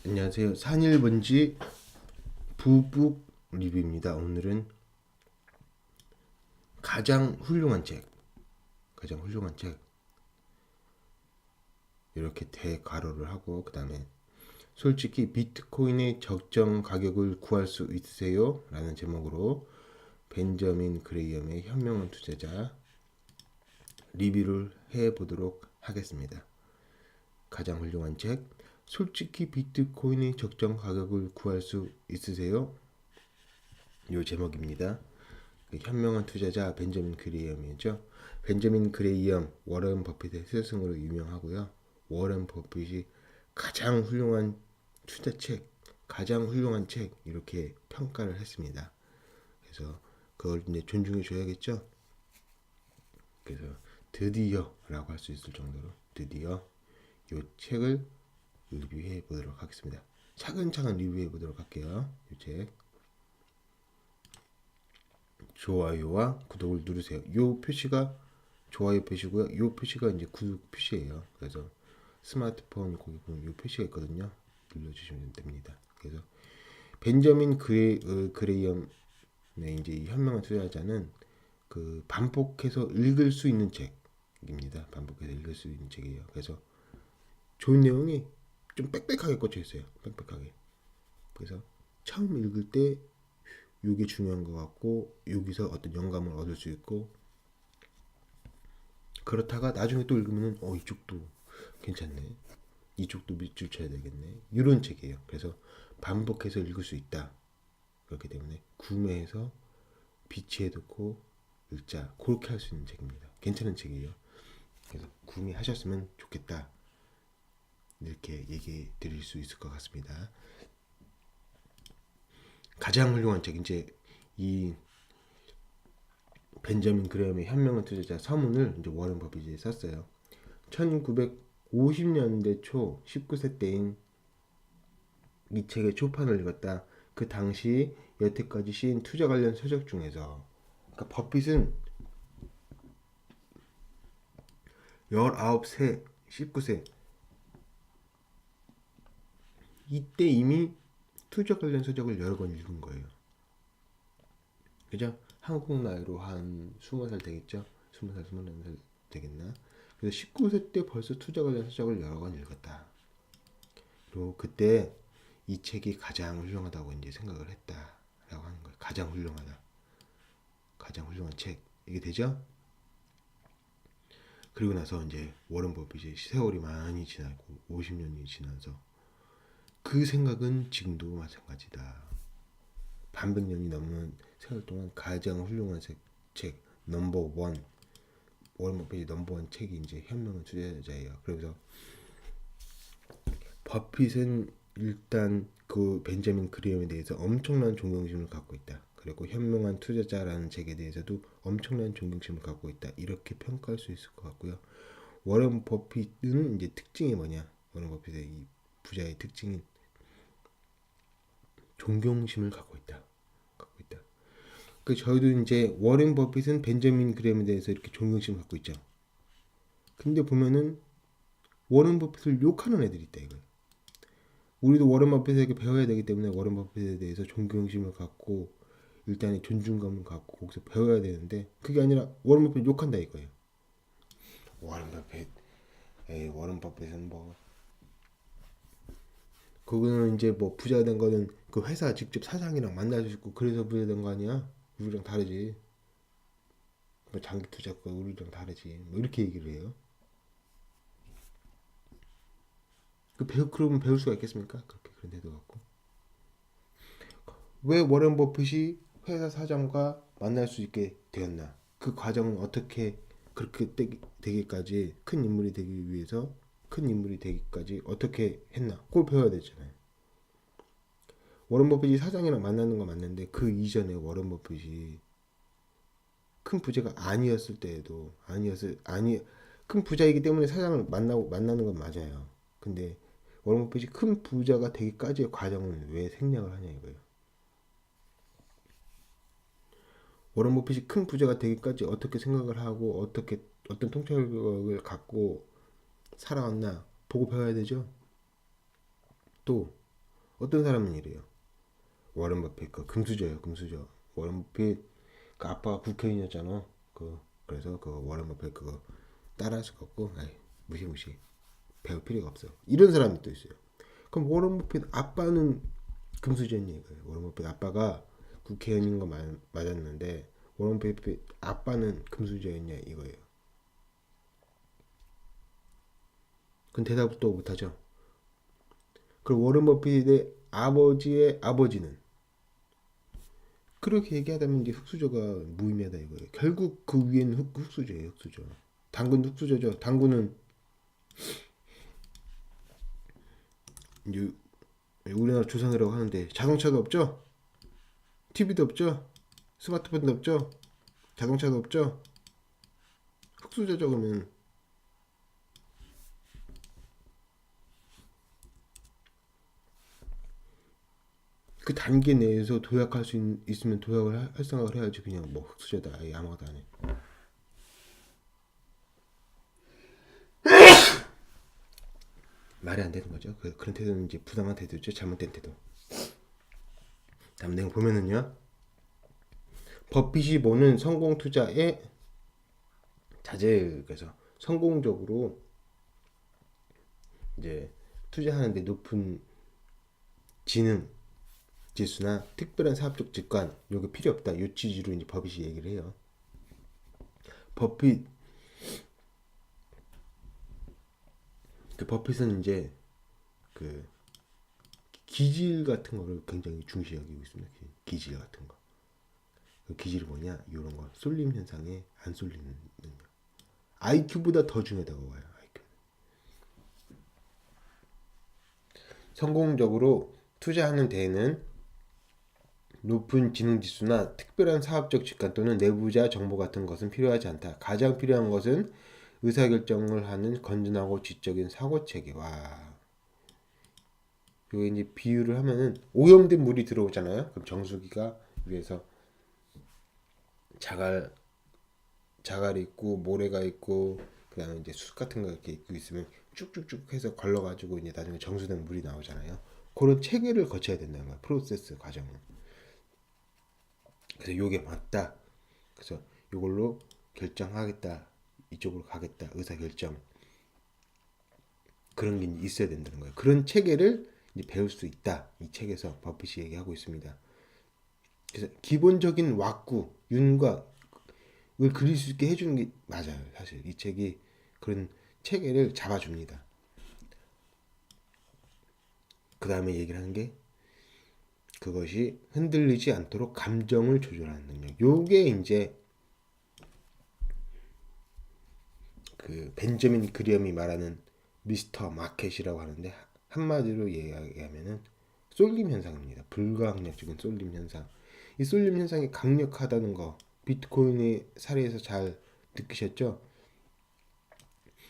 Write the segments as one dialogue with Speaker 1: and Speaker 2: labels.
Speaker 1: 안녕하세요. 산일번지 부북 리뷰입니다. 오늘은 가장 훌륭한 책, 이렇게 대괄호를 하고 그 다음에 솔직히 비트코인의 적정 가격을 구할 수 있으세요? 라는 제목으로 벤저민 그레이엄의 현명한 투자자 리뷰를 해보도록 하겠습니다. 가장 훌륭한 책, 솔직히 비트코인의 적정 가격을 구할 수 있으세요? 요 제목입니다. 현명한 투자자 벤저민 그레이엄이죠. 벤저민 그레이엄, 워런 버핏의 스승으로 유명하고요. 워런 버핏이 가장 훌륭한 투자책, 가장 훌륭한 책 이렇게 평가를 했습니다. 그래서 그걸 이제 존중해 줘야겠죠. 그래서 드디어라고 할 수 있을 정도로 드디어 이 책을 리뷰해 보도록 하겠습니다. 차근차근 리뷰해 보도록 할게요. 이 책. 좋아요와 구독을 누르세요. 이 표시가 좋아요 표시고요. 이 표시가 이제 구독 표시예요. 그래서 스마트폰 거기 보면 이 표시가 있거든요. 눌러주시면 됩니다. 그래서 벤저민 그레이엄의 이제 현명한 투자자는 그 반복해서 읽을 수 있는 책입니다. 반복해서 읽을 수 있는 책이에요. 그래서 좋은 내용이 좀 빽빽하게 꽂혀 있어요. 빽빽하게. 그래서 처음 읽을 때 이게 중요한 것 같고 여기서 어떤 영감을 얻을 수 있고 그렇다가 나중에 또 읽으면 이쪽도 괜찮네, 이쪽도 밑줄 쳐야 되겠네, 이런 책이에요. 그래서 반복해서 읽을 수 있다. 그렇기 때문에 구매해서 비치해 두고 읽자, 그렇게 할 수 있는 책입니다. 괜찮은 책이에요. 그래서 구매하셨으면 좋겠다, 이렇게 얘기 드릴 수 있을 것 같습니다. 가장 훌륭한 책, 이제 이 벤저민 그레이엄의 현명한 투자자 서문을 이제 워런 버핏이 썼어요. 1950년대 초 19세 때인 이 책의 초판을 읽었다. 그 당시 여태까지 쓰인 투자 관련 서적 중에서, 그러니까 버핏은 19세, 19세 이때 이미 투자 관련 서적을 여러 권 읽은 거예요. 그죠? 한국 나이로 한 20살 되겠죠? 20살, 21살 되겠나? 그래서 19세 때 벌써 투자 관련 서적을 여러 권 읽었다. 그리고 그때 이 책이 가장 훌륭하다고 이제 생각을 했다라고 하는 거예요. 가장 훌륭하다, 가장 훌륭한 책, 이게 되죠? 그리고 나서 이제 워런 버핏이 세월이 많이 지나고 50년이 지나서 그 생각은 지금도 마찬가지다. 반백년이 넘는 세월 동안 가장 훌륭한 책 넘버 원, 워런 버핏이 넘버 원 책이 이제 현명한 투자자예요. 그래서 버핏은 일단 그 벤저민 그레이엄에 대해서 엄청난 존경심을 갖고 있다. 그리고 현명한 투자자라는 책에 대해서도 엄청난 존경심을 갖고 있다. 이렇게 평가할 수 있을 것 같고요. 워런 버핏은 이제 특징이 뭐냐? 워런 버핏의 이 부자의 특징인 존경심을 갖고 있다. 그 저희도 이제 워런 버핏은 벤저민 그레이엄에 대해서 이렇게 존경심을 갖고 있죠. 근데 보면은 워런 버핏을 욕하는 애들이 있다 이거예요. 우리도 워런 버핏에게 배워야 되기 때문에 워런 버핏에 대해서 존경심을 갖고 일단은 존중감을 갖고 거기서 배워야 되는데, 그게 아니라 워런 버핏 욕한다 이거예요. 워런 버핏, 워런 버핏은 뭐 그거는 이제 뭐 부자 된 거는 그 회사 직접 사장이랑 만날 수 있고 그래서 부자 된 거 아니야? 우리랑 다르지. 뭐 장기 투자가 우리랑 다르지. 뭐 이렇게 얘기를 해요. 그러면 배울 수가 있겠습니까? 그렇게 그런 데도 갖고. 왜 워런 버핏이 회사 사장과 만날 수 있게 되었나? 그 과정은 어떻게 그렇게 되기까지, 큰 인물이 되기까지 어떻게 했나? 그걸 배워야 되잖아요. 워런 버핏이 사장이랑 만나는 거 맞는데 그 이전에 워런 버핏이 큰 부자가 아니었을 때에도 큰 부자이기 때문에 사장을 만나는 건 맞아요. 근데 워런 버핏이 큰 부자가 되기까지의 과정을 왜 생략을 하냐 이거예요. 워런 버핏이 큰 부자가 되기까지 어떻게 생각을 하고 어떻게 어떤 통찰력을 갖고 살아왔나 보고 배워야 되죠. 또 어떤 사람은 이래요. 워런 버핏 그 금수저예요, 금수저. 워런 버핏 그 아빠가 국회의원이었잖아. 그래서 그 워런 버핏 그거 따라할 수가 없고, 아이, 무시 배울 필요가 없어. 이런 사람이 또 있어요. 그럼 워런 버핏 아빠는 금수저니 이거예요. 워런 버핏 아빠가 국회의원인 거 맞았는데 워런 버핏 아빠는 금수저였냐 이거예요. 그건 대답도 못하죠. 그리고 워런 버핏의 아버지의 아버지는 그렇게 얘기하다면 이제 흑수저가 무의미하다 이거예요. 결국 그 위에는 흑수저예요, 흑수저. 당근 흑수저죠. 당근은 이제 우리나라 조상이라고 하는데 자동차도 없죠, TV도 없죠, 스마트폰도 없죠, 자동차도 없죠. 흑수저죠 그러면. 그 단계 내에서 도약할 수 있으면 도약을 할 생각을 해야지. 그냥 뭐 흑수저다 아무것도 안 해. 말이 안 되는 거죠. 그런 태도는 이제 부당한 태도죠. 잘못된 태도. 다음 내용 보면은요. 버핏이 보는 성공 투자의 자제. 그래서 성공적으로 이제 투자하는데 높은 지능 지수나 특별한 사업적 직관 요게 필요 없다. 요 취지로 이제 버핏이 얘기를 해요. 버핏 그 버핏은 이제 그 기질 같은 거를 굉장히 중시하고 있습니다. 기질 같은 거. 그 기질이 뭐냐? 이런 거. 쏠림 현상에 안 쏠리는 능력. IQ보다 더 중요하다고 봐요. IQ. 성공적으로 투자하는 데에는 높은 지능 지수나 특별한 사업적 직관 또는 내부자 정보 같은 것은 필요하지 않다. 가장 필요한 것은 의사결정을 하는 건전하고 지적인 사고체계와 여기 이제 비유를 하면은 오염된 물이 들어오잖아요. 그럼 정수기가 위에서 자갈이 있고 모래가 있고 그다음에 이제 숯 같은 거 이렇게 있으면 쭉쭉쭉 해서 걸러가지고 이제 나중에 정수된 물이 나오잖아요. 그런 체계를 거쳐야 된다는 거야. 프로세스 과정은. 그래서 요게 맞다. 그래서 요걸로 결정하겠다. 이쪽으로 가겠다. 의사결정. 그런 게 있어야 된다는 거예요. 그런 체계를 이제 배울 수 있다. 이 책에서 버핏이 얘기하고 있습니다. 그래서 기본적인 왁구, 윤곽을 그릴 수 있게 해주는 게 맞아요. 사실 이 책이 그런 체계를 잡아줍니다. 그 다음에 얘기를 하는 게 그것이 흔들리지 않도록 감정을 조절하는 능력. 요게 이제 그 벤저민 그리엄이 말하는 미스터 마켓이라고 하는데 한마디로 얘기하면은 쏠림 현상입니다. 불가항력적인 쏠림 현상. 이 쏠림 현상이 강력하다는 거 비트코인의 사례에서 잘 느끼셨죠?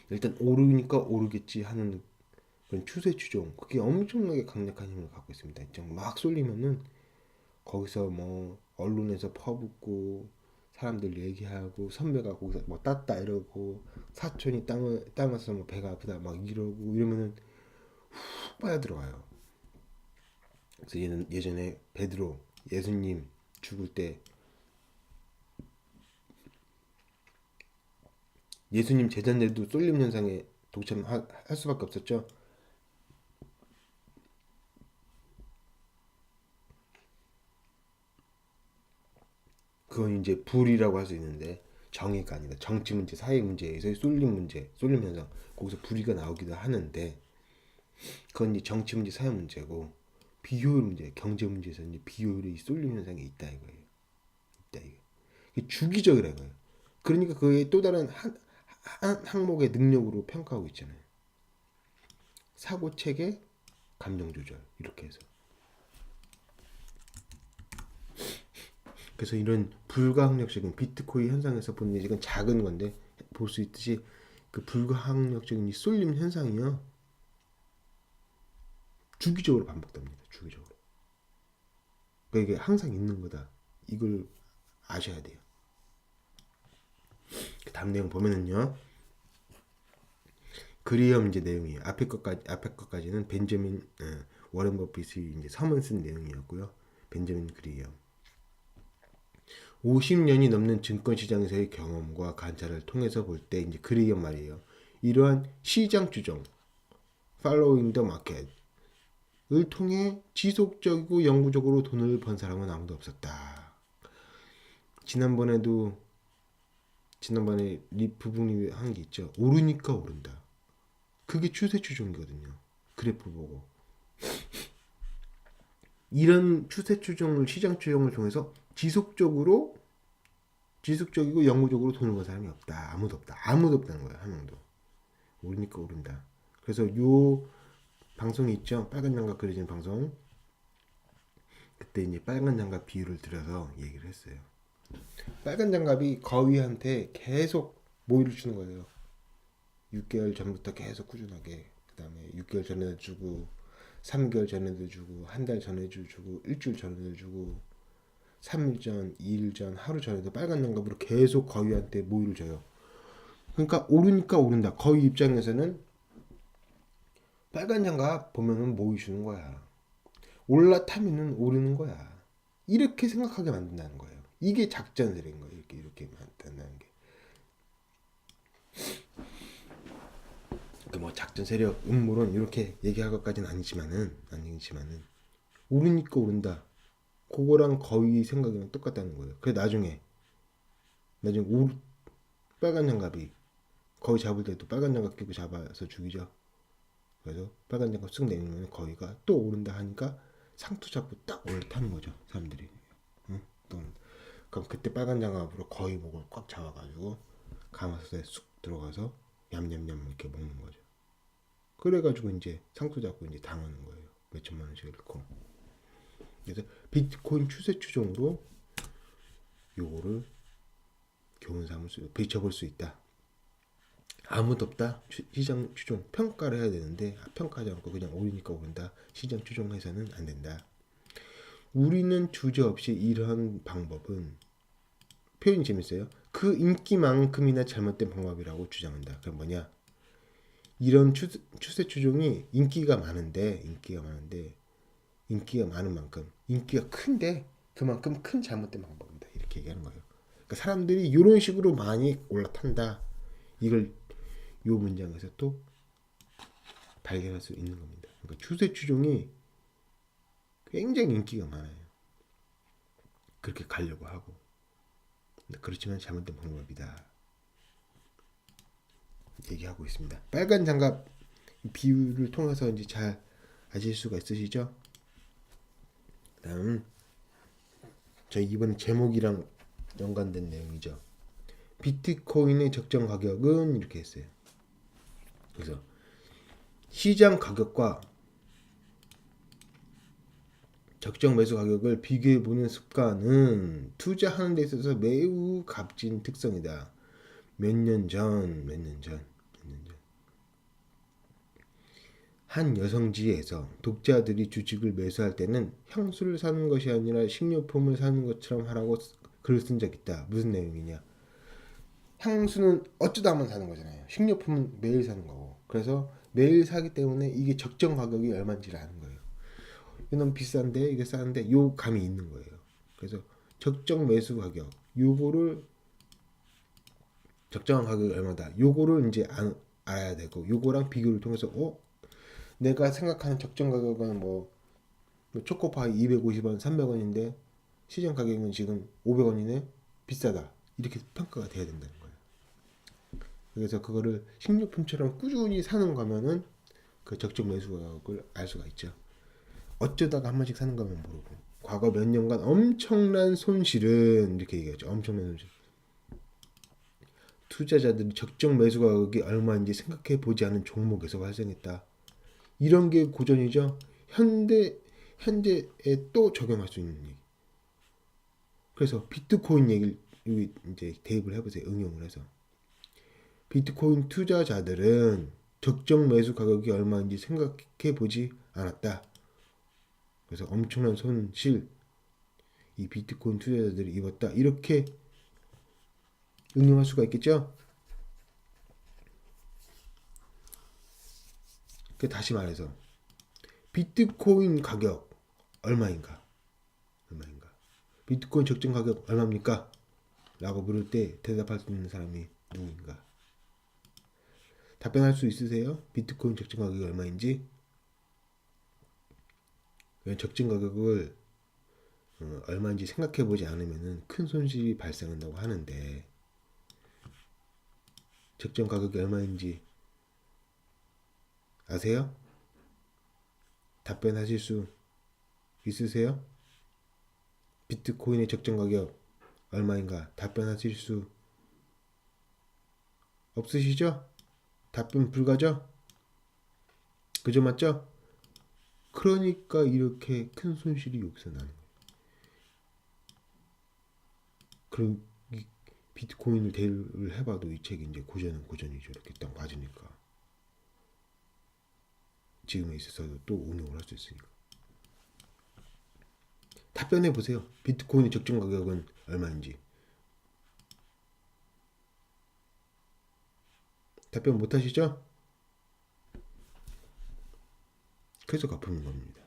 Speaker 1: 일단 오르니까 오르겠지 하는 그런 추세 추종 그게 엄청나게 강력한 힘을 갖고 있습니다. 막 쏠리면은 거기서 뭐 언론에서 퍼붓고 사람들 얘기하고 선배가 거기서 뭐 땄다 이러고 사촌이 땅을 써서 뭐 배가 아프다 막 이러고 이러면은 훅 빠져 들어가요. 그래서 예전에 베드로 예수님 죽을 때 예수님 제자들도 쏠림 현상에 동참할 수밖에 없었죠. 그건 이제 불이라고 할 수 있는데 정의가 아니다. 정치 문제, 사회 문제에서의 쏠림 문제, 쏠림 현상 거기서 불이가 나오기도 하는데 그건 이제 정치 문제, 사회 문제고 비효율 문제, 경제 문제에서 이제 비효율이 쏠림 현상이 있다 이거예요. 있다 이게. 이게 주기적이라 이거예요. 그러니까 그의 또 다른 한 항목의 능력으로 평가하고 있잖아요. 사고 체계, 감정 조절 이렇게 해서. 그래서 이런 불가항력적인 비트코인 현상에서 보는 이건 작은 건데 볼 수 있듯이 그 불가항력적인 이 쏠림 현상이요 주기적으로 반복됩니다. 주기적으로. 그러니까 이게 항상 있는 거다. 이걸 아셔야 돼요. 그 다음 내용 보면은요. 그리엄 이제 내용이에요. 앞에 것까지는 벤저민 워렌 버핏이 이제 서문 쓴 내용이었고요. 벤저민 그레이엄. 50년이 넘는 증권시장에서의 경험과 관찰을 통해서 볼 때 이제 그레이엄 말이에요. 이러한 시장 추종, following the market을 통해 지속적이고 영구적으로 돈을 번 사람은 아무도 없었다. 지난번에 부분 리뷰 한 게 있죠. 오르니까 오른다. 그게 추세 추종이거든요. 그래프 보고. 이런 추세 추종을 시장 추종을 통해서 지속적이고 영구적으로 돈을 번 사람이 없다. 아무도 없다는 거예요. 한 명도. 오르니까 오른다. 그래서 요 방송이 있죠. 빨간 장갑 그려진 방송. 그때 이제 빨간 장갑 비유를 들어서 얘기를 했어요. 빨간 장갑이 거위한테 계속 모이를 주는 거예요. 6개월 전부터 계속 꾸준하게. 그 다음에 6개월 전에도 주고 3개월 전에도 주고 한 달 전에도 주고 일주일 전에도 주고 3일 전, 2일 전, 하루 전에도 빨간 장갑으로 계속 거위한테 모이를 줘요. 그러니까 오르니까 오른다. 거위 입장에서는 빨간 장갑 보면은 모이 주는 거야. 올라타면은 오르는 거야. 이렇게 생각하게 만든다는 거예요. 이게 작전세력인 거예요. 이렇게 만든다는 게. 뭐 작전 세력, 음모론 이렇게 얘기할 것까지는 아니지만은 오르니까 오른다. 그거랑 거의 생각이랑 똑같다는 거예요. 그래 나중에 빨간 장갑이 거위 잡을 때도 빨간 장갑 끼고 잡아서 죽이죠. 그래서 빨간 장갑 쓱 내리면 거위가 또 오른다 하니까 상투 잡고 딱 올라타는 거죠. 사람들이. 응? 그럼 그때 빨간 장갑으로 거위 목을 꽉 잡아가지고 가마솥에 쑥 들어가서 냠냠냠 이렇게 먹는 거죠. 그래가지고 이제 상투 잡고 이제 당하는 거예요. 몇천만 원씩 잃고. 그래서 비트코인 추세 추종으로 요거를 교훈 삼을 비춰볼 수 있다. 아무도 없다. 시장 추종 평가를 해야 되는데 평가하지 않고 그냥 오르니까 오른다. 시장 추종해서는 안 된다. 우리는 주저없이 이러한 방법은 표현이 재밌어요. 그 인기만큼이나 잘못된 방법이라고 주장한다. 그럼 뭐냐? 이런 추세 추종이 인기가 많은 만큼 인기가 큰데 그만큼 큰 잘못된 방법이다. 이렇게 얘기하는 거예요. 그러니까 사람들이 이런 식으로 많이 올라탄다. 이걸 요 문장에서 또 발견할 수 있는 겁니다. 그러니까 추세 추종이 굉장히 인기가 많아요. 그렇게 가려고 하고. 그렇지만 잘못된 방법이다. 얘기하고 있습니다. 빨간 장갑 비유를 통해서 이제 잘 아실 수가 있으시죠? 다음 저희 이번 제목이랑 연관된 내용이죠. 비트코인의 적정 가격은 이렇게 했어요. 그래서 시장 가격과 적정 매수 가격을 비교해 보는 습관은 투자하는 데 있어서 매우 값진 특성이다. 몇 년 전 한 여성지에서 독자들이 주식을 매수할 때는 향수를 사는 것이 아니라 식료품을 사는 것처럼 하라고 글을 쓴 적 있다. 무슨 내용이냐? 향수는 어쩌다 한번 사는 거잖아요. 식료품은 매일 사는 거고. 그래서 매일 사기 때문에 이게 적정 가격이 얼마인지를 아는 거예요. 이게 너무 비싼데 이게 싼데 요 감이 있는 거예요. 그래서 적정 매수 가격 요거를 적정한 가격이 얼마다 요거를 이제 알아야 되고 요거랑 비교를 통해서 내가 생각하는 적정 가격은 뭐 초코파이 250원 300원인데 시장 가격은 지금 500원이네 비싸다 이렇게 평가가 돼야 된다는 거예요. 그래서 그거를 식료품처럼 꾸준히 사는 거면은 그 적정 매수 가격을 알 수가 있죠. 어쩌다가 한 번씩 사는 거면 모르고 과거 몇 년간 엄청난 손실은 이렇게 얘기하죠. 엄청난 손실. 투자자들이 적정 매수 가격이 얼마인지 생각해 보지 않은 종목에서 발생했다. 이런 게 고전이죠. 현재에 또 적용할 수 있는 얘기. 그래서 비트코인 얘기를 이제 대입을 해보세요. 응용을 해서 비트코인 투자자들은 적정 매수 가격이 얼마인지 생각해 보지 않았다. 그래서 엄청난 손실 이 비트코인 투자자들이 입었다. 이렇게 응용할 수가 있겠죠. 다시 말해서 비트코인 가격 얼마인가? 비트코인 적정 가격 얼마입니까? 라고 물을 때 대답할 수 있는 사람이 누구인가? 답변할 수 있으세요? 비트코인 적정 가격이 얼마인지? 적정 가격을 얼마인지 생각해 보지 않으면 큰 손실이 발생한다고 하는데, 적정 가격이 얼마인지 아세요? 답변하실 수 있으세요? 비트코인의 적정 가격 얼마인가 답변하실 수 없으시죠? 답변 불가죠? 그죠, 맞죠? 그러니까 이렇게 큰 손실이 여기서 나는 거예요. 그럼 이 비트코인을 대를 해봐도 이 책이 이제 고전은 고전이죠. 이렇게 딱 맞으니까 지금에 있어서도 또 운용을 할 수 있으니까. 답변해 보세요. 비트코인의 적정 가격은 얼마인지. 답변 못 하시죠? 그래서 갚는 겁니다.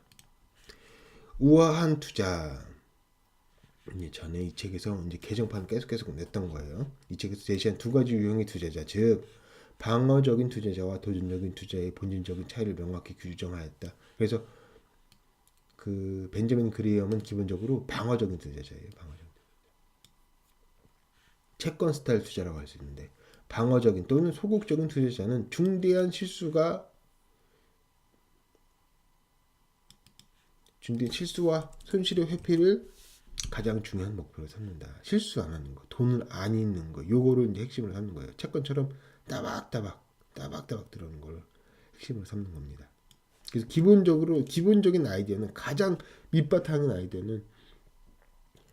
Speaker 1: 우아한 투자. 이제 전에 이 책에서 이제 개정판 계속 냈던 거예요. 이 책에서 제시한 두 가지 유형의 투자자, 즉 방어적인 투자자와 도전적인 투자의 본질적인 차이를 명확히 규정하였다. 그래서 그 벤저민 그레이엄은 기본적으로 방어적인 투자자예요. 채권 스타일 투자라고 할 수 있는데, 방어적인 또는 소극적인 투자자는 중대한 실수와 손실의 회피를 가장 중요한 목표로 삼는다. 실수 안 하는 거, 돈을 안 잃는 거, 요거를 이제 핵심으로 삼는 거예요. 채권처럼 따박따박 들어오는 걸 핵심으로 삼는 겁니다. 그래서 기본적인 아이디어는, 가장 밑바탕인 아이디어는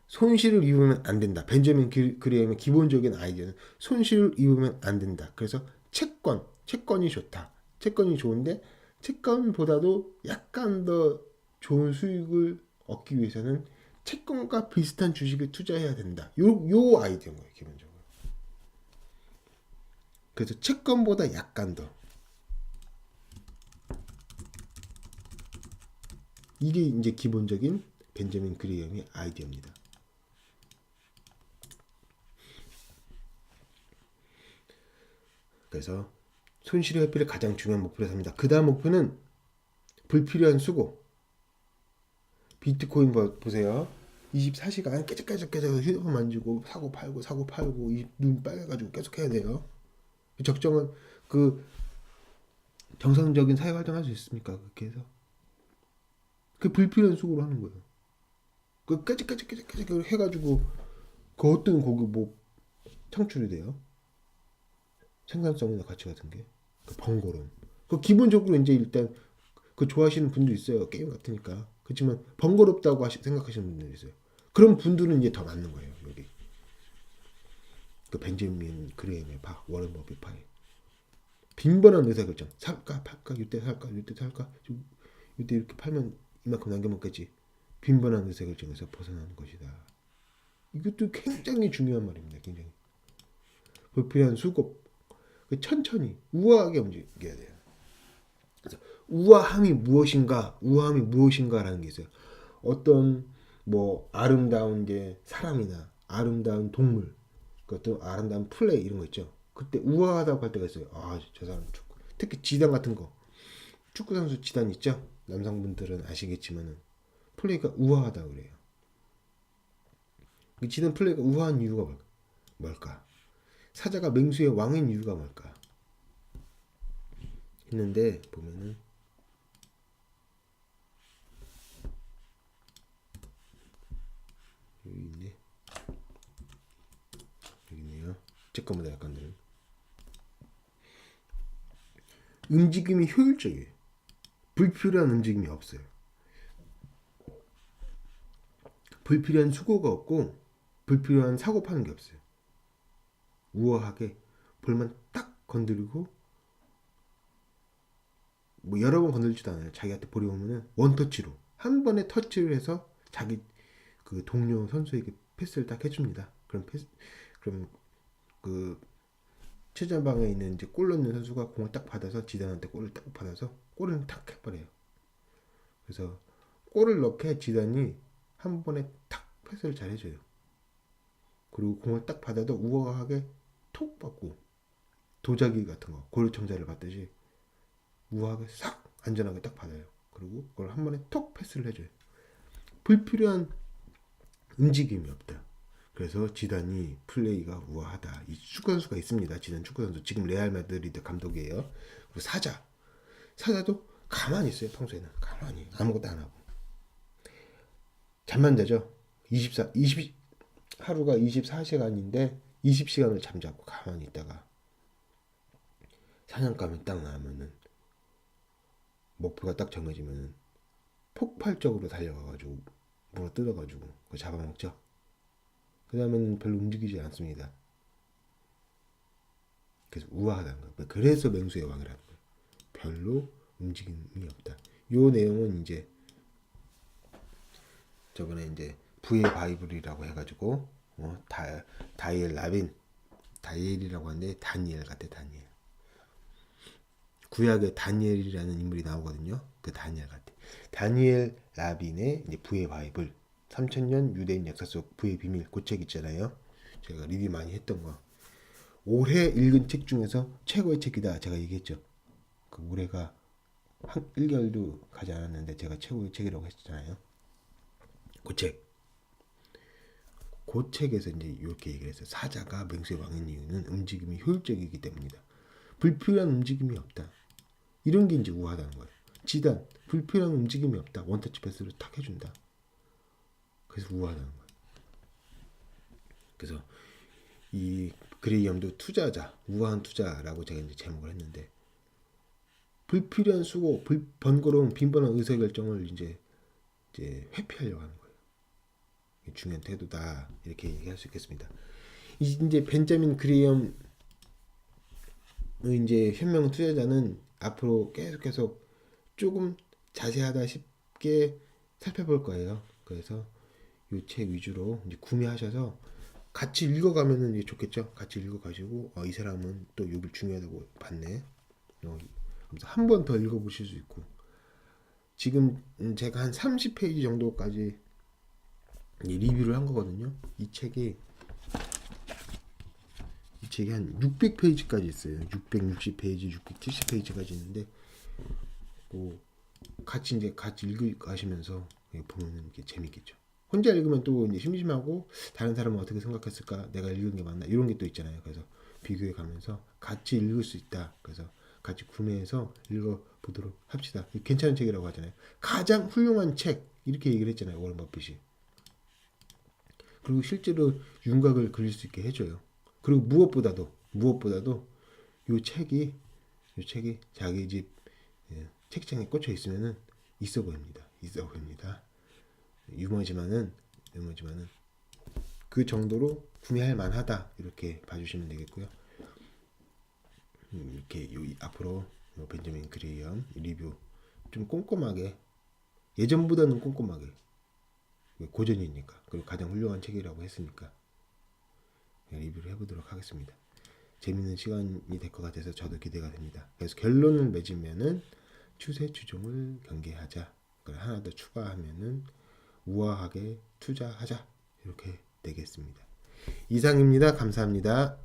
Speaker 1: 손실을 입으면 안 된다. 벤저민 그레이엄의 기본적인 아이디어는 손실을 입으면 안 된다. 그래서 채권이 좋다. 채권이 좋은데 채권보다도 약간 더 좋은 수익을 얻기 위해서는 채권과 비슷한 주식에 투자해야 된다. 요 아이디어인 거예요, 기본적으로. 그래서 채권보다 약간 더. 이게 이제 기본적인 벤저민 그레이엄의 아이디어입니다. 그래서 손실의 회피를 가장 중요한 목표로 삼니다. 그 다음 목표는 불필요한 수고. 비트코인 보세요. 24시간 계속 휴대폰 만지고 사고 팔고 눈 빨개가지고 계속 해야 돼요. 적정한 그 정상적인 사회 활동할 수 있습니까? 그렇게 해서 그 불필요한 수고를 하는 거예요. 그 계속 해가지고 그 어떤 거기 뭐 창출이 돼요. 생산성이나 가치 같은 게. 그 번거로움. 그 기본적으로 이제 일단 그 좋아하시는 분도 있어요. 게임 같으니까. 그렇지만 번거롭다고 생각하시는 분들이 있어요. 그런 분들은 이제 더 맞는 거예요. 여기. 그 벤저민 그레이엄의 워런 버핏 파이. 빈번한 의사결정. 살까 팔까, 이때 살까 이때 이렇게 팔면 이만큼 남겨먹겠지. 빈번한 의사결정에서 벗어나는 것이다. 이것도 굉장히 중요한 말입니다. 굉장히. 불필요한 수고. 천천히 우아하게 움직여야 돼요. 그래서 우아함이 무엇인가라는 게 있어요. 어떤 뭐 아름다운 이제 사람이나 아름다운 동물, 어떤 아름다운 플레이 이런 거 있죠. 그때 우아하다고 할 때가 있어요. 아, 저 사람 축구. 특히 지단 같은 거. 축구 선수 지단 있죠. 남성분들은 아시겠지만은 플레이가 우아하다고 그래요. 지단 플레이가 우아한 이유가 뭘까? 사자가 맹수의 왕인 이유가 뭘까? 했는데 보면은 여기 있네. 여기 있네요. 제 거보다 약간 느린. 움직임이 효율적이에요. 불필요한 움직임이 없어요. 불필요한 수고가 없고 불필요한 사고 파는 게 없어요. 우아하게 볼만 딱 건드리고, 뭐 여러 번 건들지도 않아요. 자기한테 볼이 오면은 원터치로 한 번에 터치를 해서 자기 그 동료 선수에게 패스를 딱 해줍니다. 그럼 그 최전방에 있는 이제 골 넣는 선수가 공을 딱 받아서 지단한테 골을 딱 받아서 골을 딱 해버려요. 그래서 골을 넣게 지단이 한 번에 탁 패스를 잘 해줘요. 그리고 공을 딱 받아도 우아하게 톡 받고 도자기 같은 거 고리청자를 받듯이 우아하게 싹 안전하게 딱 받아요. 그리고 그걸 한 번에 톡 패스를 해줘요. 불필요한 움직임이 없다. 그래서 지단이 플레이가 우아하다. 이 축구 선수가 있습니다. 지단 축구 선수 지금 레알 마드리드 감독이에요. 그리고 사자도 가만히 있어요. 평소에는 가만히 아무것도 안 하고 잠만 자죠. 20 하루가 24시간인데 20시간을 잠자고 가만히 있다가 사냥감이 딱 나면은 목표가 딱 정해지면은 폭발적으로 달려가가지고 물어 뜯어가지고 그거 잡아먹죠. 그 다음에는 별로 움직이지 않습니다. 그래서 우아하다는 거예요. 그래서 맹수의 왕이라는 거예요. 별로 움직임이 없다. 요 내용은 이제 저번에 이제 부의 바이블이라고 해가지고 다이엘 라빈 다이엘이라고 하는데 다니엘 같아. 다니엘. 구약에 다니엘이라는 인물이 나오거든요. 그 다니엘 같아. 다니엘 라빈의 이제 부의 바이블 3000년 유대인 역사 속 부의 비밀 그 책 있잖아요. 제가 리뷰 많이 했던 거. 올해 읽은 책 중에서 최고의 책이다. 제가 얘기했죠. 그 올해가 한 1개월도 가지 않았는데 제가 최고의 책이라고 했잖아요. 그 책. 그 책에서 이제 이렇게 얘기를 했어요. 사자가 맹수의 왕인 이유는 움직임이 효율적이기 때문이다. 불필요한 움직임이 없다. 이런 게 이제 우아하다는 거예요. 지단 불필요한 움직임이 없다. 원터치 패스를 탁 해준다. 그래서 우아하다는 거예요. 그래서 이 그레이엄도 투자자, 우아한 투자라고 제가 이제 제목을 했는데 불필요한 수고, 번거로운 빈번한 의사결정을 이제 회피하려고 하는 거예요. 중요한 태도다 이렇게 얘기할 수 있겠습니다. 이제 벤자민 그레이엄의 이제 현명 투자자는 앞으로 계속 조금 자세하다 싶게 살펴볼 거예요. 그래서 이 책 위주로 이제 구매하셔서 같이 읽어가면은 이제 좋겠죠. 같이 읽어가지고 이 사람은 또 여기 중요하다고 봤네. 한 번 더 읽어보실 수 있고 지금 제가 한 30페이지 정도까지 리뷰를 한 거거든요. 이 책이 한 600페이지까지 있어요. 660페이지, 670페이지까지 있는데 같이 읽으시면서 보면 이렇게 재밌겠죠. 혼자 읽으면 또 이제 심심하고 다른 사람은 어떻게 생각했을까? 내가 읽은 게 맞나? 이런 게 또 있잖아요. 그래서 비교해 가면서 같이 읽을 수 있다. 그래서 같이 구매해서 읽어보도록 합시다. 괜찮은 책이라고 하잖아요. 가장 훌륭한 책 이렇게 얘기를 했잖아요. 워런 버핏이. 그리고 실제로 윤곽을 그릴 수 있게 해줘요. 그리고 무엇보다도 이 책이 자기 집 책장에 꽂혀 있으면은 있어 보입니다. 유머지만은 그 정도로 구매할 만하다 이렇게 봐주시면 되겠고요. 이렇게 앞으로 벤자민 그레이엄 리뷰 좀 꼼꼼하게 예전보다는 꼼꼼하게 고전이니까 그리고 가장 훌륭한 책이라고 했으니까 리뷰를 해보도록 하겠습니다. 재밌는 시간이 될 것 같아서 저도 기대가 됩니다. 그래서 결론을 맺으면은 추세 추종을 경계하자. 하나 더 추가하면은 우아하게 투자하자 이렇게 되겠습니다. 이상입니다. 감사합니다.